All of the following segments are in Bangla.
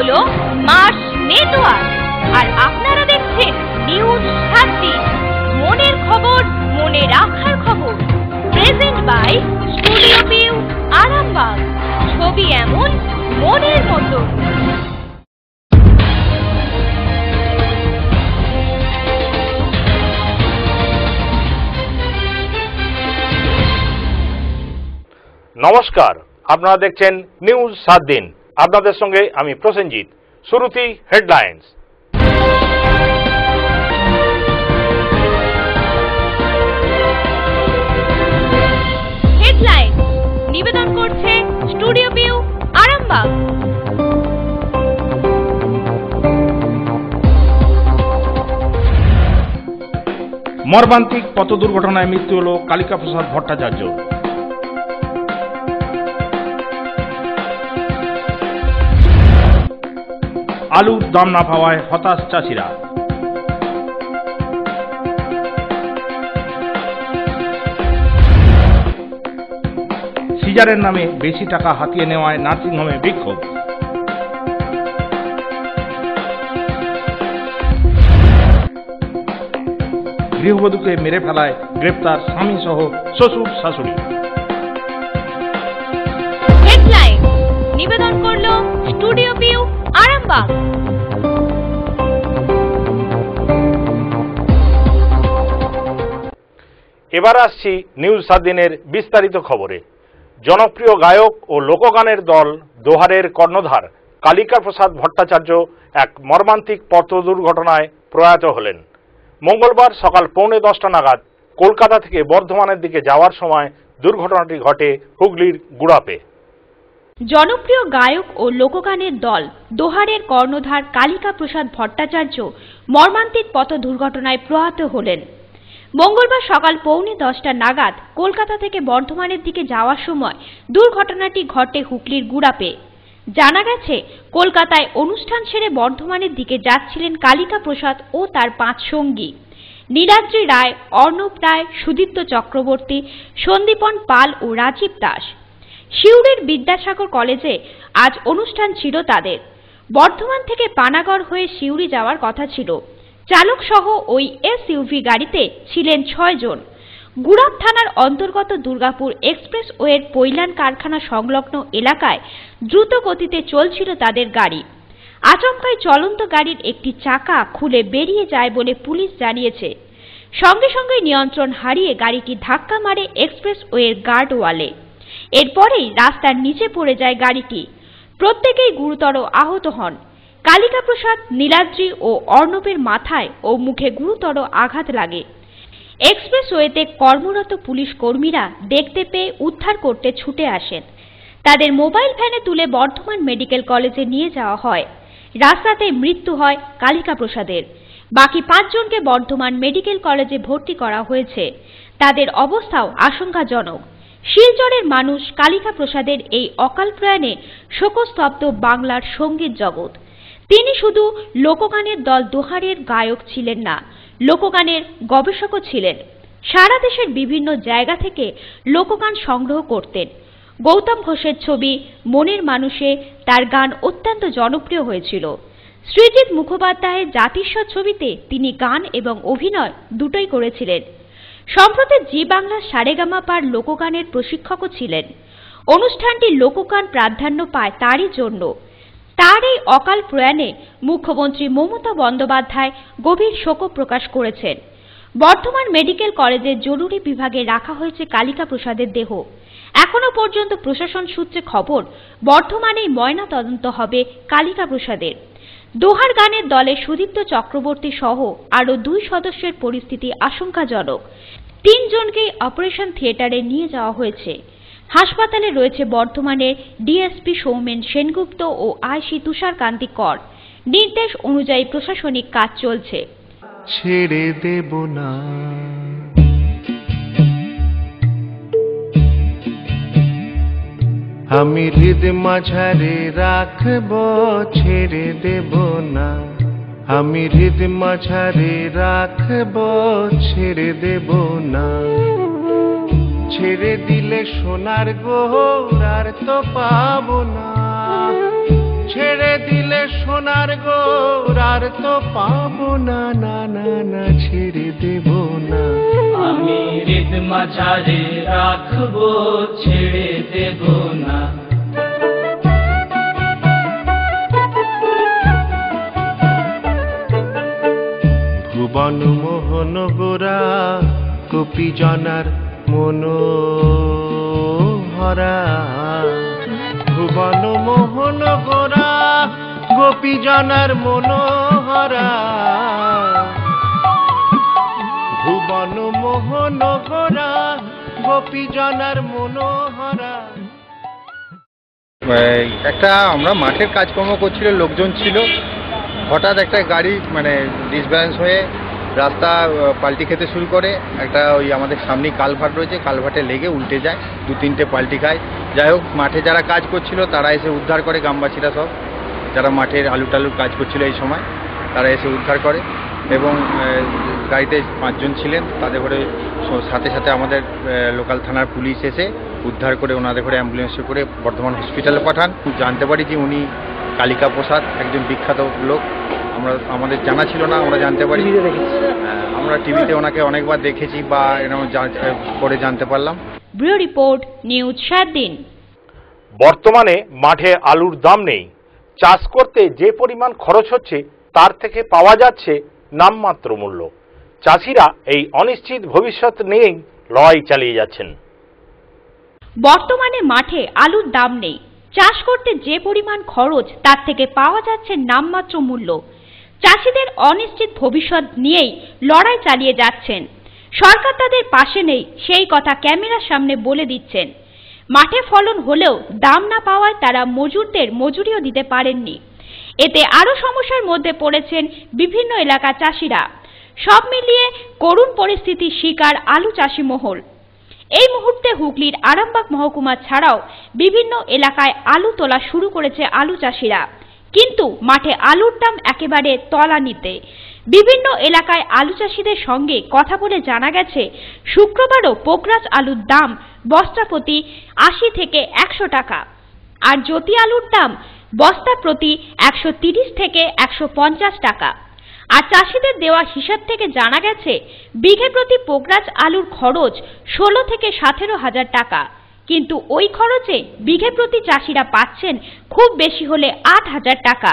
হলো মাস নেটওয়ার্ক, আর আপনারা দেখছেন নিউজ 7 দিন। মনের খবর, মনে রাখার খবর। Present by studio view, Arambagh. ছবি এমন, মনের মতো। নমস্কার, আপনারা দেখছেন নিউজ 7 দিন। আপনাদের সঙ্গে আমি প্রসেনজিৎ। শুরুতেই হেডলাইন্স। হেডলাইন নিবেদন করছে স্টুডিও ভিউ, আরামবাগ। মর্মান্তিক পথ দুর্ঘটনায় মৃত্যু হল কালিকা প্রসাদ ভট্টাচার্য। আলুর দাম না পাওয়ায় হতাশ চাষিরা। সিজারের নামে বেশি টাকা হাতিয়ে নেওয়ায় নার্সিংহোমে বিক্ষোভ। গৃহবধূকে মেরে ফেলায় গ্রেপ্তার স্বামী সহ শ্বশুর শাশুড়ি। হেডলাইন নিবেদন করলো স্টুডিও ভিউ, আরামবাগ। এবার আসছি নিউজ 7 দিনের বিস্তারিত খবরে। জনপ্রিয় গায়ক ও লোকগানের দল দোহারের কর্ণধার কালিকা প্রসাদ ভট্টাচার্য এক মর্মান্তিক পথ দুর্ঘটনায় প্রয়াত হলেন। মঙ্গলবার সকাল 9:45 নাগাদ কলকাতা থেকে বর্ধমানের দিকে যাওয়ার সময় দুর্ঘটনাটি ঘটে হুগলির গুড়াপে। জনপ্রিয় গায়ক ও লোকগানের দল দোহারের কর্ণধার কালিকা প্রসাদ ভট্টাচার্য মর্মান্তিক পথ দুর্ঘটনায় প্রয়াত হলেন। মঙ্গলবার সকাল 9:45 নাগাদ কলকাতা থেকে বর্ধমানের দিকে যাওয়ার সময় দুর্ঘটনাটি ঘটে হুগলির গুড়াপে। জানা গেছে, কলকাতায় অনুষ্ঠান সেরে বর্ধমানের দিকে যাচ্ছিলেন কালিকা প্রসাদ ও তার 5 সঙ্গী নীলাদ্রি রায়, অর্ণব রায়, সুদীপ্ত চক্রবর্তী, সন্দীপন পাল ও রাজীব দাস। সিউড়ির বিদ্যাসাগর কলেজে আজ অনুষ্ঠান ছিল তাদের। বর্ধমান থেকে পানাগড় হয়ে সিউড়ি যাওয়ার কথা ছিল। চালক সহ ওই এসইউভি গাড়িতে ছিলেন 6 জন। গুড়াপ থানার অন্তর্গত দুর্গাপুর এক্সপ্রেস ওয়ের পৈলান কারখানা সংলগ্ন এলাকায় দ্রুত গতিতে চলছিল তাদের গাড়ি। আচমকাই চলন্ত গাড়ির একটি চাকা খুলে বেরিয়ে যায় বলে পুলিশ জানিয়েছে। সঙ্গে সঙ্গে নিয়ন্ত্রণ হারিয়ে গাড়িটি ধাক্কা মারে এক্সপ্রেস ওয়ের গার্ড ওয়ালে। এরপরেই রাস্তার নিচে পড়ে যায় গাড়িটি। প্রত্যেকেই গুরুতর আহত হন। কালিকা প্রসাদ, নীলাদ্রি ও অর্ণবের মাথায় ও মুখে গুরুতর আঘাত লাগে। এক্সপ্রেসওয়েতে কর্মরত পুলিশ কর্মীরা দেখতে পেয়ে উদ্ধার করতে ছুটে আসেন। তাদের মোবাইল ভ্যানে তুলে বর্ধমান মেডিকেল কলেজে নিয়ে যাওয়া হয়। রাস্তাতেই মৃত্যু হয় কালিকা প্রসাদের। বাকি 5 জনকে বর্ধমান মেডিকেল কলেজে ভর্তি করা হয়েছে। তাদের অবস্থাও আশঙ্কাজনক। শিলচরের মানুষ কালিকা প্রসাদের এই অকাল প্রয়াণে শোকস্তব্ধ বাংলার সঙ্গীত জগৎ। তিনি শুধু লোকগানের দল দোহারের গায়ক ছিলেন না, লোকগানের গবেষকও ছিলেন। সারা দেশের বিভিন্ন জায়গা থেকে লোকগান সংগ্রহ করতেন। গৌতম ঘোষের ছবি মনের মানুষে তার গান অত্যন্ত জনপ্রিয় হয়েছিল। সৃজিত মুখোপাধ্যায়ের জাতিস্বর ছবিতে তিনি গান এবং অভিনয় দুটোই করেছিলেন। সম্প্রতি জি বাংলার সারেগামাপার লোকগানের প্রশিক্ষকও ছিলেন। অনুষ্ঠানটি লোকগান প্রাধান্য পায় তারই জন্য। তার এই অকাল প্রয়াণে মুখ্যমন্ত্রী মমতা বন্দ্যোপাধ্যায় গভীর শোক প্রকাশ করেছেন। বর্ধমান মেডিকেল কলেজের জরুরি বিভাগে রাখা হয়েছে কালিকা প্রসাদের দেহ। এখনো পর্যন্ত প্রশাসন সূত্রে খবর, বর্ধমানেই ময়না তদন্ত হবে কালিকা প্রসাদের। দোহার গানের দলে সুদীপ্ত চক্রবর্তী সহ আরও 2 সদস্যের পরিস্থিতি আশঙ্কাজনক। 3 জনকেই অপারেশন থিয়েটারে নিয়ে যাওয়া হয়েছে। হাসপাতালে রয়েছে বর্ধমানের ডিএসপি সৌমেন সেনগুপ্ত ও আইসি তুষার কান্তি কর। নির্দেশ অনুযায়ী প্রশাসনিক কাজ চলছে। ছেড়ে দেব না, আমি হৃদ মাঝারে রাখব, ছেড়ে দেব না, আমি হৃদ মাঝারে রাখব, ছেড়ে দেব না। ছেড়ে দিলে সোনার গহর আর তো পাবো না, ছেড়ে দিলে সোনার গৌর আর তো পাবো না, না না না ছেড়ে দেব না। আমি হৃদ মাঝারে রাখবো, ছেড়ে দেব না। ভুবন মোহন গোরা গোপী জনার মনোহরা, ভুবন মোহন গোরা গোপী জনার মনোহরা, ভুবন মোহন গোরা গোপী জনার মনোহরা। একটা আমরা মাঠের কাজকর্ম করছিল, লোকজন ছিল, হঠাৎ একটা গাড়ি মানে ডিসব্যালেন্স হয়ে রাস্তা পাল্টি খেতে শুরু করে। একটা ওই আমাদের সামনে কালভার্ট রয়েছে, কালভার্টে লেগে উল্টে যায়, 2-3টে পাল্টি খায়। যাই হোক, মাঠে যারা কাজ করছিল তারা এসে উদ্ধার করে, গ্রামবাসীরা সব যারা মাঠের আলু টালুর কাজ করছিল এই সময় তারা এসে উদ্ধার করে। এবং গাড়িতে 5 জন ছিলেন, তাদের করে সাথে সাথে আমাদের লোকাল থানার পুলিশ এসে উদ্ধার করে ওনাদের করে অ্যাম্বুলেন্সে করে বর্ধমান হসপিটালে পাঠান। জানতে পারি যে উনি কালিকা প্রসাদ, একজন বিখ্যাত লোক। আমাদের জানা ছিল না, আমরা জানতে পারি, আমরা টিভিতে ওনাকে অনেকবার দেখেছি বা এরকম পরে জানতে পারলাম। ব্যুরো রিপোর্ট, নিউজ 7 দিন। বর্তমানে মাঠে আলুর দাম নেই। চাষ করতে যে পরিমাণ খরচ হচ্ছে তার থেকে পাওয়া যাচ্ছে নামমাত্র মূল্য। চাষিরা এই অনিশ্চিত ভবিষ্যৎ নিয়েই লড়াই চালিয়ে যাচ্ছেন। বর্তমানে মাঠে আলুর দাম নেই। চাষ করতে যে পরিমাণ খরচ তার থেকে পাওয়া যাচ্ছে নামমাত্র মূল্য। চাষিদের অনিশ্চিত ভবিষ্যৎ নিয়েই লড়াই চালিয়ে যাচ্ছেন। সরকার তাদের পাশে নেই, সেই কথা ক্যামেরার সামনে বলে দিচ্ছেন। মাঠে ফলন হলেও দাম না পাওয়ায় তারা মজুরদের মজুরিও দিতে পারেননি। এতে আরও সমস্যার মধ্যে পড়েছেন বিভিন্ন এলাকার চাষিরা। সব মিলিয়ে করুণ পরিস্থিতির শিকার আলু চাষি মহল। এই মুহূর্তে হুগলির আরামবাগ মহকুমা ছাড়াও বিভিন্ন এলাকায় আলু তোলা শুরু করেছে আলু চাষিরা, কিন্তু মাঠে আলুর দাম একেবারে তলানিতে। বিভিন্ন এলাকায় আলু চাষিদের সঙ্গে কথা বলে জানা গেছে, শুক্রবারও পোকরাজ আলুর দাম বস্তা প্রতি 80 থেকে 100 টাকা, আর জ্যোতি আলুর দাম বস্তা প্রতি 130 থেকে 150 টাকা। আর চাষিদের দেওয়া হিসাব থেকে জানা গেছে, বিঘে প্রতি পোকরাজ আলুর খরচ 16 থেকে 17 হাজার টাকা, কিন্তু ওই খরচে বিঘে প্রতি চাষিরা পাচ্ছেন খুব বেশি হলে 8 হাজার টাকা।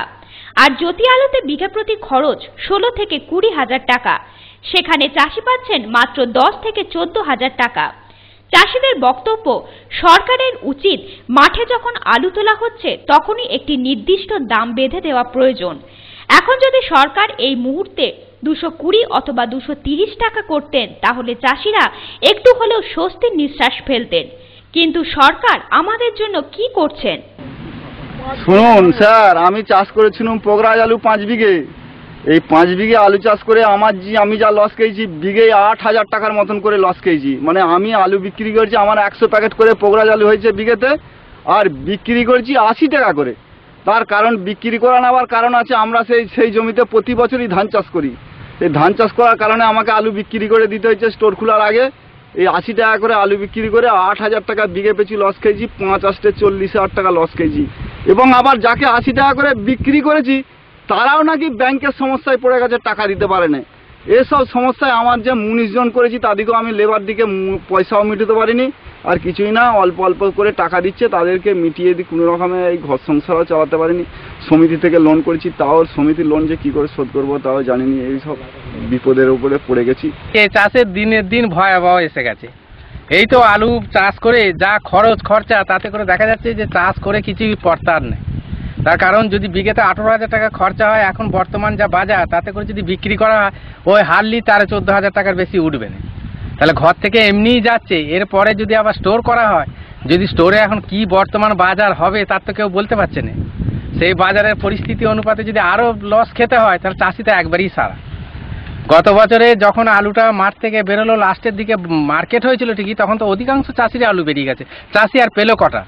আর জ্যোতি আলুতে বিঘে প্রতি খরচ 16 থেকে 20 হাজার টাকা, সেখানে চাষি পাচ্ছেন মাত্র 10 থেকে 14 হাজার টাকা। চাষিদের বক্তব্য, সরকারের উচিত মাঠে যখন আলু তোলা হচ্ছে তখনই একটি নির্দিষ্ট দাম বেঁধে দেওয়া প্রয়োজন। এখন যদি সরকার এই মুহূর্তে 220 অথবা 230 টাকা করতেন তাহলে চাষিরা একটু হলেও স্বস্তির নিঃশ্বাস ফেলতেন, কিন্তু সরকার আমাদের জন্য কি করছেন? শুনুন স্যার, আমি চাষ করেছিলাম পোকরাজ আলু 5 বিঘে। এই 5 বিঘে আলু চাষ করে আমি যা লস খেয়েছি, বিঘে 8,000 টাকার মতন করে লস খেয়েছি। মানে আমি আলু বিক্রি করেছি, আমার 100 প্যাকেট করে পোকরাজ আলু হয়েছে বিঘেতে, আর বিক্রি করেছি 80 টাকা করে। তার কারণ বিক্রি করা নেওয়ার কারণ আছে, আমরা সেই জমিতে প্রতি বছরই ধান চাষ করি। এই ধান চাষ করার কারণে আমাকে আলু বিক্রি করে দিতে হয়েছে স্টোর খোলার আগে। এই 80 টাকা করে আলু বিক্রি করে 8,000 টাকা বিঘে পেছি লস খেয়েছি, 5 40,000 টাকা লস খেয়েছি। এবং আবার যাকে 80 টাকা করে বিক্রি করেছি তারাও নাকি ব্যাংকের সমস্যায় পড়ে গেছে, টাকা দিতে পারে না। এসব সমস্যায় আমার যে 19 জন করেছি তাদেরকেও আমি লেবার দিকে পয়সাও মিটাতে পারিনি, আর কিছুই না, অল্প অল্প করে টাকা দিচ্ছে, তাদেরকে মিটিয়ে দিই কোনো রকমে। এই ঘর সংসারও চালাতে পারিনি। সমিতি থেকে লোন করেছি, তাও সমিতির লোন যে কি করে শোধ করবো তাও জানিনি। এই সব বিপদের উপরে পড়ে গেছি। এই চাষের দিনের দিন ভয়াবহ এসে গেছে। এই তো আলু চাষ করে যা খরচা, তাতে করে দেখা যাচ্ছে যে চাষ করে কিছুই পড়তার নেই। তার কারণ যদি বিঘেতে 18,000 টাকা খরচা হয়, এখন বর্তমান যা বাজার, তাতে করে যদি বিক্রি করা হয় ওই হারলি তার 14,000 টাকার বেশি উঠবে না। তাহলে ঘর থেকে এমনিই যাচ্ছে, এরপরে যদি আবার স্টোর করা হয়, যদি স্টোরে এখন কি বর্তমান বাজার হবে তার তো কেউ বলতে পারছে না। সেই বাজারের পরিস্থিতি অনুপাতে যদি আরও লস খেতে হয় তাহলে চাষি তো একবারই সারা। গত বছরে যখন আলুটা মাঠ থেকে বেরোলো, লাস্টের দিকে মার্কেট হয়েছিল ঠিকই, তখন তো অধিকাংশ চাষিরা আলু বেরিয়ে গেছে। চাষি আর পেলো কটা?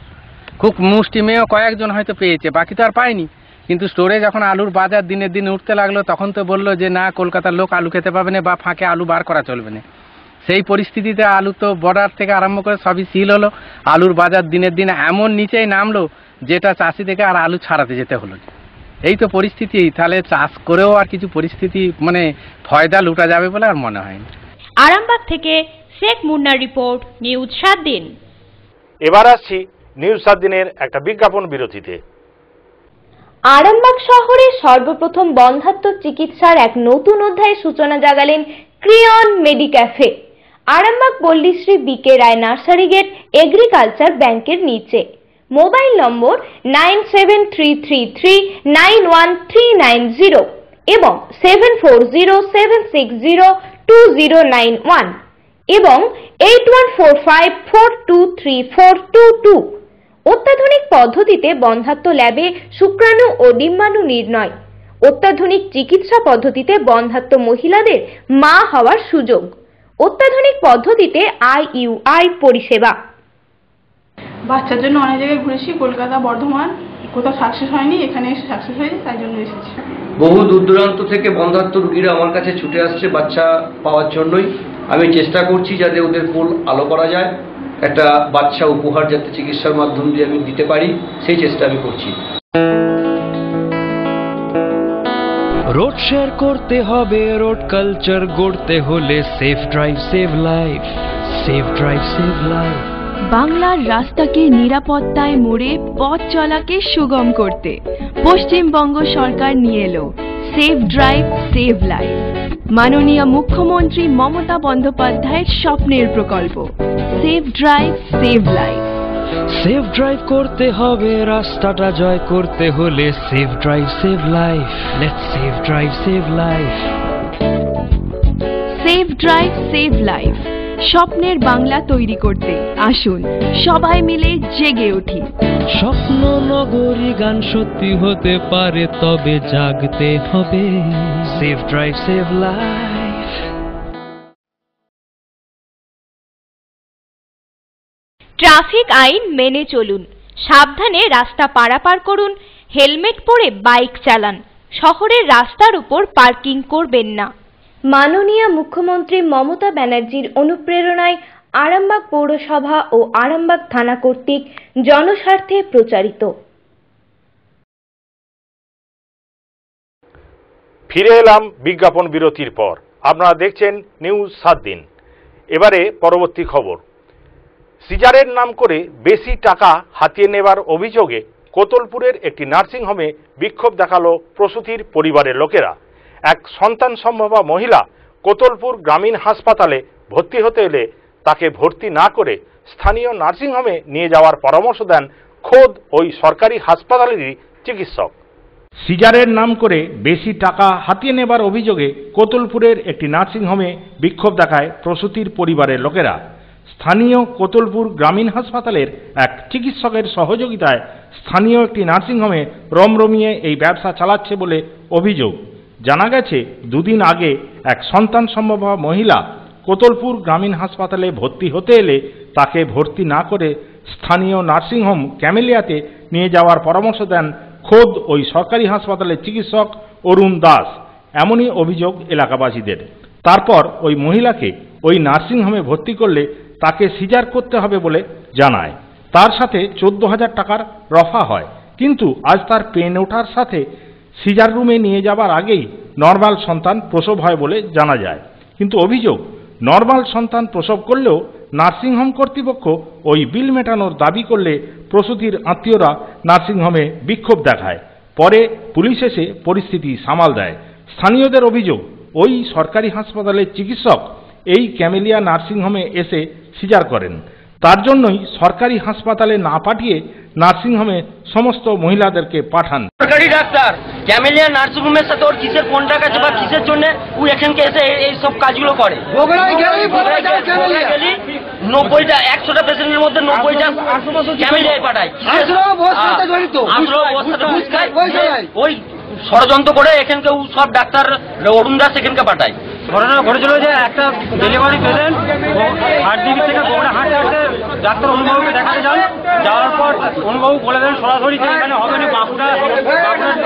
খুব মুষ্টিমেয় কয়েকজন হয়তো পেয়েছে, বাকি তো আর পায়নি। কিন্তু স্টোরে যখন আলুর বাজার দিনের দিন উঠতে লাগলো, তখন তো বললো যে না, কলকাতার লোক আলু খেতে পাবে না বা ফাঁকে আলু বার করা চলবে না। সেই পরিস্থিতিতে আলু তো বর্ডার থেকে আরম্ভ করে সবই সিল হলো। আলুর বাজার দিনের দিন এমন নিচেই নামলো যেটা চাষি থেকে আর আলু ছাড়াতে যেতে হলো। এই তো পরিস্থিতি, তাহলে চাষ করেও আর কিছু পরিস্থিতি মানে ফয়দা লুটা যাবে বলে আর মনে হয় না। আরামবাগ থেকে শেখ মুন্নার রিপোর্ট, নিউজ 7 দিন। এবার আসছি নিউজ 7 দিনের একটা বিজ্ঞাপন বিরতিতে। আরামবাগ শহরে সর্বপ্রথম বন্ধ্যাত্ব চিকিৎসার এক নতুন অধ্যায়ের সূচনা জাগালেন ক্রিয়ন মেডিক্যাফে, আরামবাগ পল্লীশ্রী বিকে রায় নার্সারি গেট, এগ্রিকালচার ব্যাংকের নিচে। মোবাইল নম্বর 9733391390 এবং 7407602091 এবং 8145423422। অত্যাধুনিক পদ্ধতিতে বন্ধ্যাত্ব ল্যাবে শুক্রাণু ও ডিম্বাণু নির্ণয়, অত্যাধুনিক চিকিৎসা পদ্ধতিতে বন্ধ্যাত্ব মহিলাদের মা হওয়ার সুযোগ, অত্যাধুনিক পদ্ধতিতে IUI পরিষেবা। বাচ্চার জন্য অনেক জায়গায় ঘুরেছি, কলকাতা, বর্ধমান, কোথাও সাকসেস হয়নি, এখানে এসে সাকসেস হয়েছে, তাই জন্য এসেছি। বহু দূর দূরান্ত থেকে বন্ধ্যাত্ব রোগীরা আমার কাছে ছুটে আসছে বাচ্চা পাওয়ার জন্যই। আমি চেষ্টা করছি যাতে ওদের কোল আলো করা যায়, একটা বাচ্চা উপহার যাতে চিকিৎসার মাধ্যম দিয়ে আমি দিতে পারি, সেই চেষ্টা আমি করছি। রোড শেয়ার করতে হবে, রোড কালচার গড়তে হলে safe drive save life, safe drive save life. বাংলার রাস্তাকে নিরাপত্তায় মোড়ে পথ চলাকে সুগম করতে পশ্চিমবঙ্গ সরকার নিয়ে এলো সেফ ড্রাইভ সেভ লাইফ, মাননীয় মুখ্যমন্ত্রী মমতা বন্দ্যোপাধ্যায়ের স্বপ্নের প্রকল্প safe drive save life. Safe drive করতে হবে, রাস্তাটা জয় করতে হলে safe drive save life, let's safe drive save life. Safe drive save life, স্বপ্নের বাংলা তৈরি করতে আসুন সবাই মিলে জেগে উঠি। স্বপ্ন নগরী গান সত্যি হতে পারে, তবে জাগতে হবে, safe drive save life. Traffic আইন মেনে চলুন, সাবধানে রাস্তা পারাপার করুন, হেলমেট পরে বাইক চালান, শহরের রাস্তার উপর পার্কিং করবেন না। মাননীয় মুখ্যমন্ত্রী মমতা ব্যানার্জির অনুপ্রেরণায় আরামবাগ পৌরসভা ও আরামবাগ থানা কর্তৃক জনস্বার্থে প্রচারিত। ফিরে এলাম বিজ্ঞাপন বিরতির পর। আপনারা দেখছেন নিউজ 7 দিন। এবারে পরবর্তী খবর। সিজারের নাম করে বেশি টাকা হাতিয়ে নেবার অভিযোগে কোতলপুরের একটি নার্সিংহোমে বিক্ষোভ দেখালো প্রসূতির পরিবারের লোকেরা। এক সন্তান সম্ভবা মহিলা কোতলপুর গ্রামীণ হাসপাতালে ভর্তি হতে এলে তাকে ভর্তি না করে স্থানীয় নার্সিংহোমে নিয়ে যাওয়ার পরামর্শ দেন খোদ ওই সরকারি হাসপাতালেরই চিকিৎসক। সিজারের নাম করে বেশি টাকা হাতিয়ে নেবার অভিযোগে কোতলপুরের একটি নার্সিংহোমে বিক্ষোভ দেখায় প্রসূতির পরিবারের লোকেরা। স্থানীয় কোতলপুর গ্রামীণ হাসপাতালের এক চিকিৎসকের সহযোগিতায় স্থানীয় একটি নার্সিংহোমে রমরমিয়ে এই ব্যবসা চালাচ্ছে বলে অভিযোগ। জানা গেছে, দুদিন আগে এক সন্তান সম্ভবা মহিলা কোতলপুর গ্রামীণ হাসপাতালে ভর্তি হতে এলে তাকে ভর্তি না করে স্থানীয় নার্সিংহোম ক্যামেলিয়াতে নিয়ে যাওয়ার পরামর্শ দেন খোদ ওই সরকারি হাসপাতালের চিকিৎসক অরুণ দাস। এমনই অভিযোগ এলাকাবাসীদের। তারপর ওই মহিলাকে ওই নার্সিংহোমে ভর্তি করলে তাকে সিজার করতে হবে বলে জানায়। তার সাথে 14,000 টাকার রফা হয়, কিন্তু আজ তার পেন ওঠার সাথে সিজার রুমে নিয়ে যাবার আগেই নর্মাল সন্তান প্রসব হয় বলে জানা যায়। কিন্তু অভিযোগ, নর্মাল সন্তান প্রসব করলেও নার্সিংহোম কর্তৃপক্ষ ওই বিল মেটানোর দাবি করলে প্রসূতির আত্মীয়রা নার্সিংহোমে বিক্ষোভ দেখায়। পরে পুলিশ এসে পরিস্থিতি সামাল দেয়। স্থানীয়দের অভিযোগ, ওই সরকারি হাসপাতালের চিকিৎসক এই ক্যামেলিয়া নার্সিংহোমে এসে সিজার করেন। তার জন্যই সরকারি হাসপাতালে না পাঠিয়ে নার্সিংহোমে সমস্ত মহিলাদেরকে পাঠান। সরকারি ডাক্তার ক্যামেলিয়া নার্সিংহোমের সাথে ওর কিসের কন্ট্রাক্ট আছে বা কিসের জন্য ও এখানকে এসে এই সব কাজগুলো করে? 90টা 100টা পেশেন্টের মধ্যে 90টা ক্যামেলিয়ায় পাঠায়। ওই ষড়যন্ত্র করে এখানকে সব ডাক্তার অরুণ দাস এখানকে পাঠায়। ঘটনা ঘটেছিল যে একটা ডেলিভারি পেশেন্ট হাটদিঘি থেকে হাট আসতে ডাক্তার অনুবাবুকে দেখাতে যান। যাওয়ার পর অনুবাবু বলে দেন সরাসরি যে এখানে হবে না, বাঁকুড়া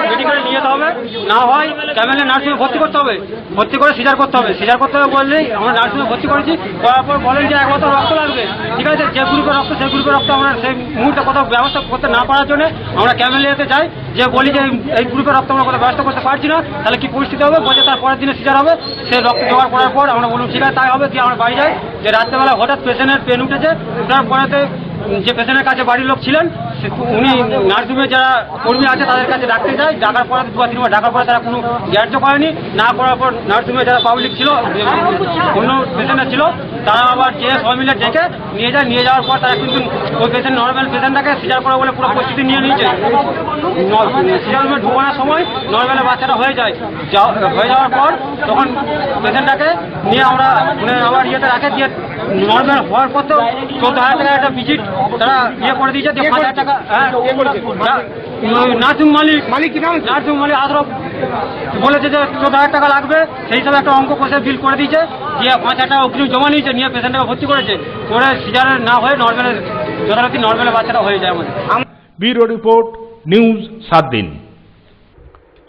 মেডিকেলে নিয়ে যেতে হবে। না হয় ক্যামেলিয়া নার্সিংহোমে ভর্তি করতে হবে, ভর্তি করে সিজার করতে হবে। সিজার করতে হবে বললেই আমরা নার্সিংহোমে ভর্তি করেছি। করার পর বলেন যে 1 বোতল রক্ত লাগবে। ঠিক আছে, যে গ্রুপের রক্ত সেই গ্রুপের রক্ত আমরা সেই মুহূর্তে কোথাও ব্যবস্থা করতে না পারার জন্য আমরা ক্যামেলিয়াতে যাই, যে বলি যে এই গ্রুপের রক্ত আমরা কোথাও ব্যবস্থা করতে পারছি না, তাহলে কি পরিস্থিতি হবে। বলছে তার পরের দিনে সিজার হবে। সেই রক্ত জোগাড় করার পর আমরা বলুন ঠিক আছে তাই হবে। দিয়ে আমরা বাড়ি যাই। যে রাত্রেবেলা হঠাৎ পেশেন্টের পেন উঠেছে, ওঠার পরেতে যে পেশেন্টের কাছে বাড়ির লোক ছিলেন উনি নার্সিংহোমে যারা কর্মী আছে তাদের কাছে ডাকতে যায়। ডাকার পরে 2-3 বার ডাকার পরে তারা কোনো গ্রাহ্য করেনি। না করার পর নার্সিংহোমে যারা পাবলিক ছিল, অন্য পেশেন্টরা ছিল, তারা আবার যে সবাই মিলে ডেকে নিয়ে যায়। নিয়ে যাওয়ার পর তারা কিন্তু ওই পেশেন্ট নর্মাল পেশেন্টটাকে সিজার করা বলে পুরো পরিস্থিতি নিয়ে নিয়েছে। সিজার রুমে ঢোকানোর সময় নর্মালে বাচ্চাটা হয়ে যায়। হয়ে যাওয়ার পর তখন পেশেন্টটাকে নিয়ে আমরা আবার ইয়েতে রাখে। দিয়ে নর্মাল হওয়ার পর তো 14,000 টাকা একটা ভিজিট তারা ইয়ে করে দিয়েছে। 5,000 টাকা নার্সিং মালিক আশরফ বলেছে যে 14,000 টাকা লাগবে, সেই হিসাবে একটা অঙ্ক কষে বিল করে দিয়েছে। দিয়ে 5,000 টাকা অগ্রিম জমা নিয়েছে, নিয়ে পেশেন্টটাকে ভর্তি করেছে। করে সিজারের না হয়ে নর্মালে যথারীতি নর্মালে বাচ্চাটা হয়ে যায় আমাদের। ব্যুরো রিপোর্ট, নিউজ 7 দিন।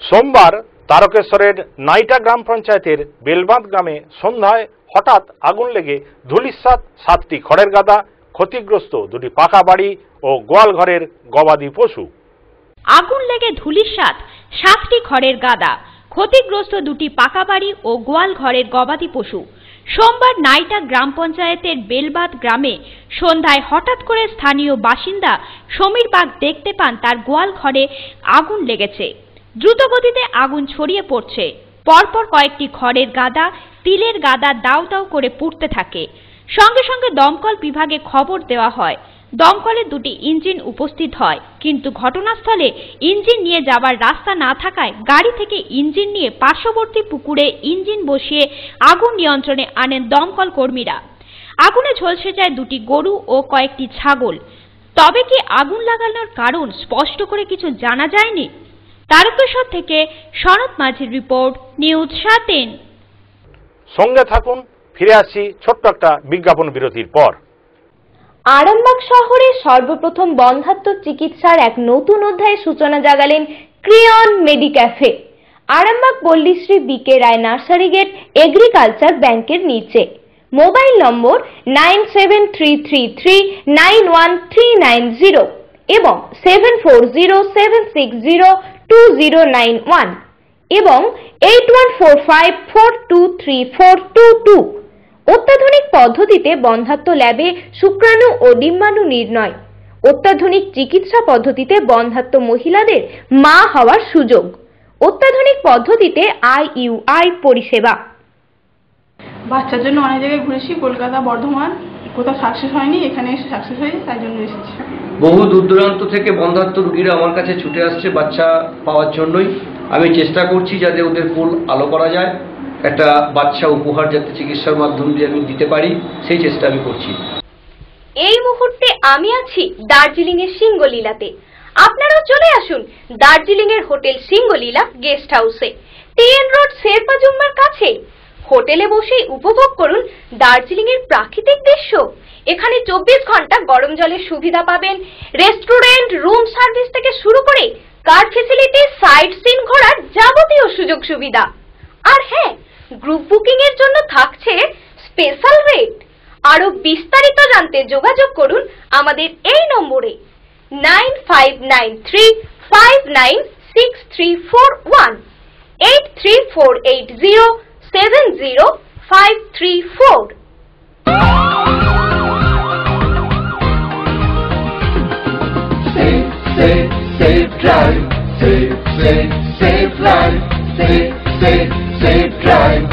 সোমবার তারকেশ্বরের নাইটা গ্রাম পঞ্চায়েতের বেলবাঁধ গ্রামে সন্ধ্যায় হঠাৎ আগুন লেগে ধূলিসাৎ 7টি খড়ের গাদা, ক্ষতিগ্রস্ত 2টি পাকা বাড়ি ও গোয়াল ঘরের গবাদি পশু। আগুন লেগে ধূলিসাৎ 7টি খড়ের গাদা, ক্ষতিগ্রস্ত 2টি পাকা বাড়ি ও গোয়াল ঘরের গবাদি পশু। সোমবার নাইটা গ্রাম পঞ্চায়েতের বেলবাঁধ গ্রামে সন্ধ্যায় হঠাৎ করে স্থানীয় বাসিন্দা সমীর বাগ দেখতে পান তার গোয়াল ঘরে আগুন লেগেছে। দ্রুতগতিতে আগুন ছড়িয়ে পড়ছে। পরপর কয়েকটি খড়ের গাদা, তিলের গাদা দাউ দাউ করে পুড়তে থাকে। সঙ্গে সঙ্গে দমকল বিভাগে খবর দেওয়া হয়। দমকলে 2টি ইঞ্জিন উপস্থিত হয়, কিন্তু ঘটনাস্থলে ইঞ্জিন নিয়ে যাবার রাস্তা না থাকায় গাড়ি থেকে ইঞ্জিন নিয়ে পার্শ্ববর্তী পুকুরে ইঞ্জিন বসিয়ে আগুন নিয়ন্ত্রণে আনেন দমকল কর্মীরা। আগুনে ঝলসে যায় 2টি গরু ও কয়েকটি ছাগল। তবে কি আগুন লাগানোর কারণ স্পষ্ট করে কিছু জানা যায়নি। তারকেশ্বর থেকে শরৎ মাঝির রিপোর্ট, নিউজ 7 দিন। সঙ্গে থাকুন, ফিরে আসছি ছোট্ট একটা বিজ্ঞাপন বিরতির পর। আরামবাগ শহরে সর্বপ্রথম বন্ধ্যাত্ব চিকিৎসার এক নতুন অধ্যায়ের সূচনা জাগালেন ক্রিয়ন মেডিক্যাফে। আরামবাগ পল্লীশ্রী বিকে রায় নার্সারি গেট, এগ্রিকালচার ব্যাংকের নিচে। মোবাইল নম্বর 9733391390 এবং 7407602091 এবং 8145423422। অত্যাধুনিক পদ্ধতিতে বন্ধ্যাত্ব ল্যাবে শুক্রাণু ও ডিম্বাণু নির্ণয়। অত্যাধুনিক চিকিৎসা পদ্ধতিতে বন্ধ্যাত্ব মহিলাদের মা হওয়ার সুযোগ। অত্যাধুনিক পদ্ধতিতে IUI পরিষেবা। বাচ্চার জন্য অনেক জায়গায় ঘুরেছি, কলকাতা, বর্ধমান, কোথাও সাকসেস হয়নি। এখানে এসে সাকসেস হয়েছে, তাই জন্য এসেছি। বহু দূর দূরান্ত থেকে বন্ধ্যাত্ব রোগীরা আমার কাছে ছুটে আসছে বাচ্চা পাওয়ার জন্যই। আমি চেষ্টা করছি যাতে ওদের কোল আলো করা যায়, একটা বাচ্চা উপহার যাতে চিকিৎসার মাধ্যম দিয়ে আমি দিতে পারি, সেই চেষ্টা আমি করছি। এই মুহূর্তে আমি আছি দার্জিলিং এর সিঙ্গলীলাতে। আপনারাও চলে আসুন দার্জিলিং এর হোটেল সিঙ্গলীলা গেস্ট হাউসে, TN রোড শেরপা জুম্মার কাছে। হোটেলে বসেই উপভোগ করুন দার্জিলিং এর প্রাকৃতিক দৃশ্য। এখানে 24 ঘন্টা গরম জলের সুবিধা পাবেন। রেস্টুরেন্ট, রুম সার্ভিস থেকে শুরু করে কার ফ্যাসিলিটি, সাইট সিন ঘোরার যাবতীয় সুযোগ সুবিধা। আর হ্যাঁ, গ্রুপ বুকিং এর জন্য থাকছে স্পেশাল রেট। আরো বিস্তারিত জানতে যোগাযোগ করুন আমাদের এই নম্বরে 9593596341 8348070534। Safe drive, safe life, safe drive,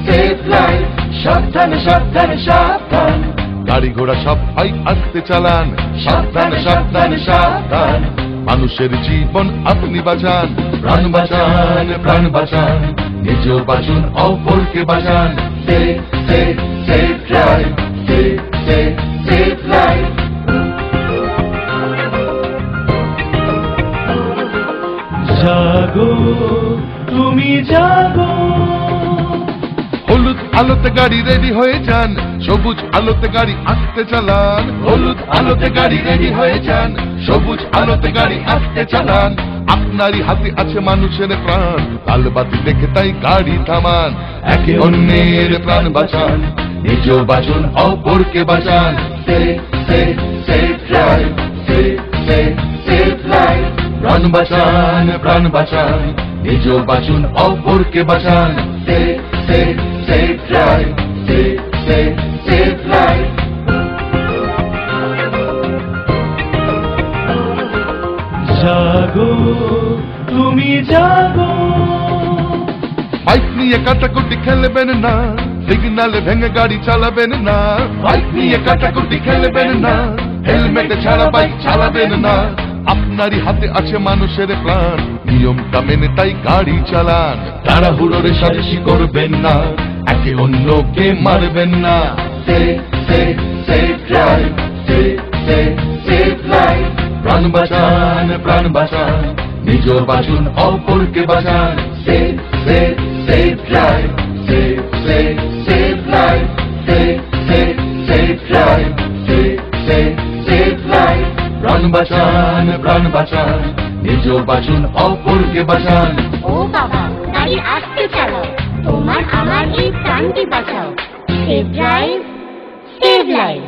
safe life, সাবধানে সাবধানে সাবধান, গাড়ি ঘোড়া সবাই আস্তে চালান, সাবধানে সাবধানে সাবধান, মানুষের জীবন আপনি বাঁচান, প্রাণ বাঁচান, প্রাণ বাঁচান, নিজেও বাঁচুন, অপরকে বাঁচান, safe drive, safe life। জাগো তুমি জাগো, হলুদ আলোতে গাড়ি রেডি হয়ে যান, সবুজ আলোতে গাড়ি আস্তে চালান, হলুদ আলোতে গাড়ি রেডি হয়ে যান, সবুজ আলোতে গাড়ি আস্তে চালান, আপনারই হাতে আছে মানুষের প্রাণ, লাল বাতি দেখে তাই গাড়ি থামান। একে অন্যের প্রাণ বাঁচান, নিজ বাঁচুন অপরকে বাঁচান। Safe drive, safe life. প্রাণ বাঁচান, প্রাণ বাঁচান, নিজ বাঁচুন অপরকে বাঁচান। Safe drive, safe life. জাগো তুমি জাগো। বাইক নিয়ে কাটাকুটি খেলবেন না, সিগনালে ভেঙে গাড়ি চালাবেন না। বাইক নিয়ে কাটাকুটি খেলবেন না, হেলমেট ছাড়া বাইক চালাবেন না। আপনারই হাতে আছে মানুষের প্রাণ, নিয়মটা মেনে তাই গাড়ি চালান। তাড়াহুড়ো রেষারেষি করবেন না, একে অন্যকে মারবেন না। Safe drive, safe life. প্রাণ বাঁচান, প্রাণ বাঁচান, নিজ বাঁচুন অপরকে বাঁচান। Safe drive, safe life. Safe drive, safe life. প্রাণ বাঁচান, প্রাণ বাঁচান, নিজ বাঁচুন অপরকে বাঁচান। ও বাবা, গাড়ি আস্তে চালাও, তোমার আমার এই প্রাণকে বাঁচাও। Safe drive, save life.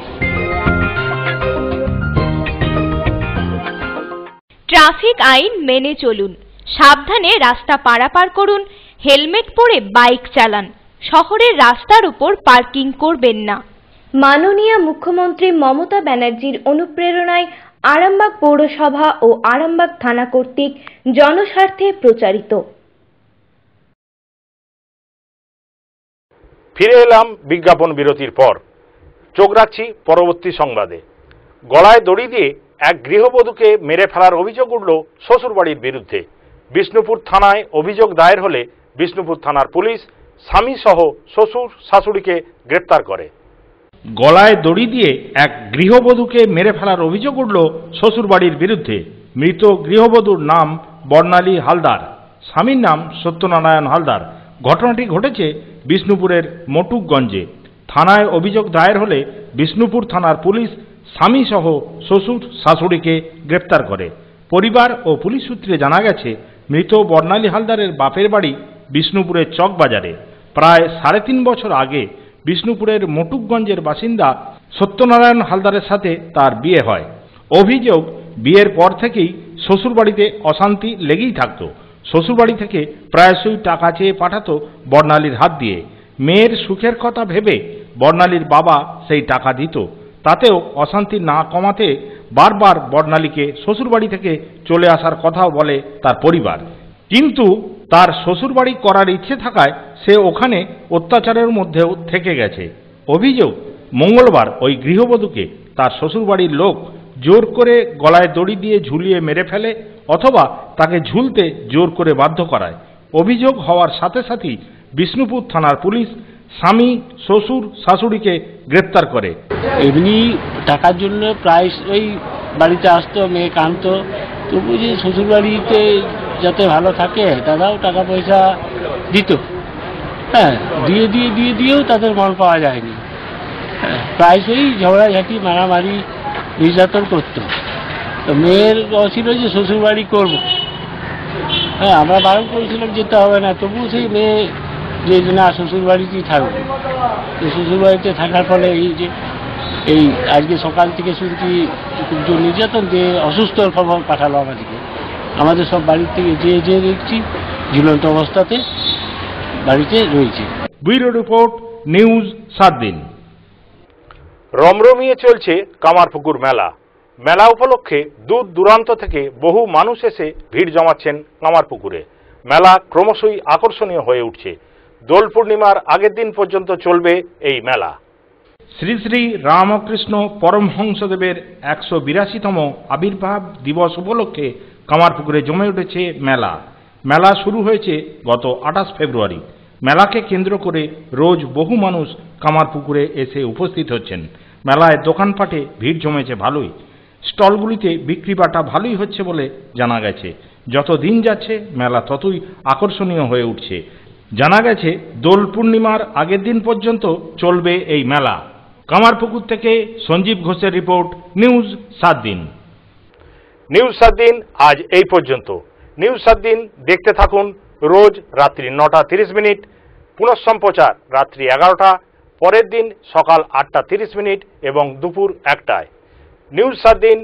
Traffic আইন মেনে চলুন, সাবধানে রাস্তা পারাপার করুন, হেলমেট পরে বাইক চালান, শহরের রাস্তার উপর পার্কিং করবেন না। মাননীয় মুখ্যমন্ত্রী মমতা ব্যানার্জির অনুপ্রেরণায় আরামবাগ পৌরসভা ও আরামবাগ থানা কর্তৃক জনস্বার্থে প্রচারিত। ফিরে এলাম বিজ্ঞাপন বিরতির পর। চোখ রাখছি পরবর্তী সংবাদে। গলায় দড়ি দিয়ে এক গৃহবধূকে মেরে ফেলার অভিযোগ উঠল শ্বশুরবাড়ির বিরুদ্ধে। বিষ্ণুপুর থানায় অভিযোগ দায়ের হলে বিষ্ণুপুর থানার পুলিশ স্বামী সহ শ্বশুর শাশুড়িকে গ্রেপ্তার করে। গলায় দড়ি দিয়ে এক গৃহবধূকে মেরে ফেলার অভিযোগ উঠল শ্বশুরবাড়ির বিরুদ্ধে। মৃত গৃহবধূর নাম বর্ণালী হালদার, স্বামীর নাম সত্যনারায়ণ হালদার। ঘটনাটি ঘটেছে বিষ্ণুপুরের মটুকগঞ্জে। থানায় অভিযোগ দায়ের হলে বিষ্ণুপুর থানার পুলিশ স্বামী সহ শ্বশুর শাশুড়িকে গ্রেপ্তার করে। পরিবার ও পুলিশ সূত্রে জানা গেছে, মৃত বর্ণালী হালদারের বাপের বাড়ি বিষ্ণুপুরের চকবাজারে। প্রায় 3.5 বছর আগে বিষ্ণুপুরের মটুকগঞ্জের বাসিন্দা সত্যনারায়ণ হালদারের সাথে তার বিয়ে হয়। অভিযোগ, বিয়ের পর থেকেই শ্বশুরবাড়িতে অশান্তি লেগেই থাকত। শ্বশুরবাড়ি থেকে প্রায়শই টাকা চেয়ে পাঠাতো বর্ণালীর হাত দিয়ে। মেয়ের সুখের কথা ভেবে বর্ণালীর বাবা সেই টাকা দিত। তাতেও অশান্তি না কমাতে বারবার বর্ণালীকে শ্বশুরবাড়ি থেকে চলে আসার কথাও বলে তার পরিবার। কিন্তু তার শ্বশুরবাড়ি করার ইচ্ছে থাকায় সে ওখানে অত্যাচারের মধ্যেও থেকে গেছে। অভিযোগ, মঙ্গলবার ওই গৃহবধূকে তার শ্বশুরবাড়ির লোক জোর করে গলায় দড়ি দিয়ে ঝুলিয়ে মেরে ফেলে অথবা তাকে ঝুলতে জোর করে বাধ্য করায়। অভিযোগ হওয়ার সাথে সাথেই বিষ্ণুপুর থানার পুলিশ স্বামী শ্বশুর শাশুড়িকে গ্রেপ্তার করে। এমনি টাকার জন্য প্রায় ওই বাড়িতে আসতো, মেয়ে কাঁদতো, তবু যে শ্বশুরবাড়িতে যাতে ভালো থাকে দাদাও টাকা পয়সা দিত। হ্যাঁ, দিয়েও তাদের মন পাওয়া যায়নি। হ্যাঁ, প্রায়শই ঝগড়াঝাঁটি মারামারি নির্যাতন করতো। তো মেয়ের ছিল যে শ্বশুরবাড়ি করবো। হ্যাঁ, আমরা বারণ করেছিলাম যেতে হবে না, তবুও সেই মেয়ে যে না শ্বশুরবাড়িতেই থাকবে। তো শ্বশুরবাড়িতে থাকার ফলে এই আজকে সকাল থেকে শুনছি খুব জোর নির্যাতন দিয়ে অসুস্থর খবর পাঠালো আমাদেরকে। আমাদের সব বাড়ির থেকে যে দেখছি ঝুলন্ত অবস্থাতে বাড়িতে রয়েছে। ব্যুরো রিপোর্ট, নিউজ 7 দিন। রমরমিয়ে চলছে কামারপুকুর মেলা। মেলা উপলক্ষে দূর দূরান্ত থেকে বহু মানুষ এসে ভিড় জমাচ্ছেন কামারপুকুরে। মেলা ক্রমশই আকর্ষণীয় হয়ে উঠছে। দোল পূর্ণিমার আগের দিন পর্যন্ত চলবে এই মেলা। শ্রী শ্রী রামকৃষ্ণ পরমহংসদেবের 182তম আবির্ভাব দিবস উপলক্ষে কামারপুকুরে জমে উঠেছে মেলা। মেলা শুরু হয়েছে গত 28 ফেব্রুয়ারি। মেলাকে কেন্দ্র করে রোজ বহু মানুষ কামারপুকুরে এসে উপস্থিত হচ্ছেন। মেলায় দোকানপাটে ভিড় জমেছে ভালোই। স্টলগুলিতে বিক্রি বাটা ভালোই হচ্ছে বলে জানা গেছে। যত দিন যাচ্ছে মেলা ততই আকর্ষণীয় হয়ে উঠছে। জানা গেছে দোল পূর্ণিমার আগের দিন পর্যন্ত চলবে এই মেলা। কামারপুকুর থেকে সঞ্জীব ঘোষের রিপোর্ট, নিউজ 7 দিন। নিউজ 7 দিন আজ এই পর্যন্ত। নিউজ 7 দিন দেখতে থাকুন রোজ রাত্রি 9:30, পুনঃসম্প্রচার রাত্রি 11টা, পরের দিন সকাল 8:30 এবং দুপুর 1টায়। নিউজ 7 দিন,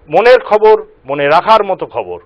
মনের খবর, মনে রাখার মতো খবর।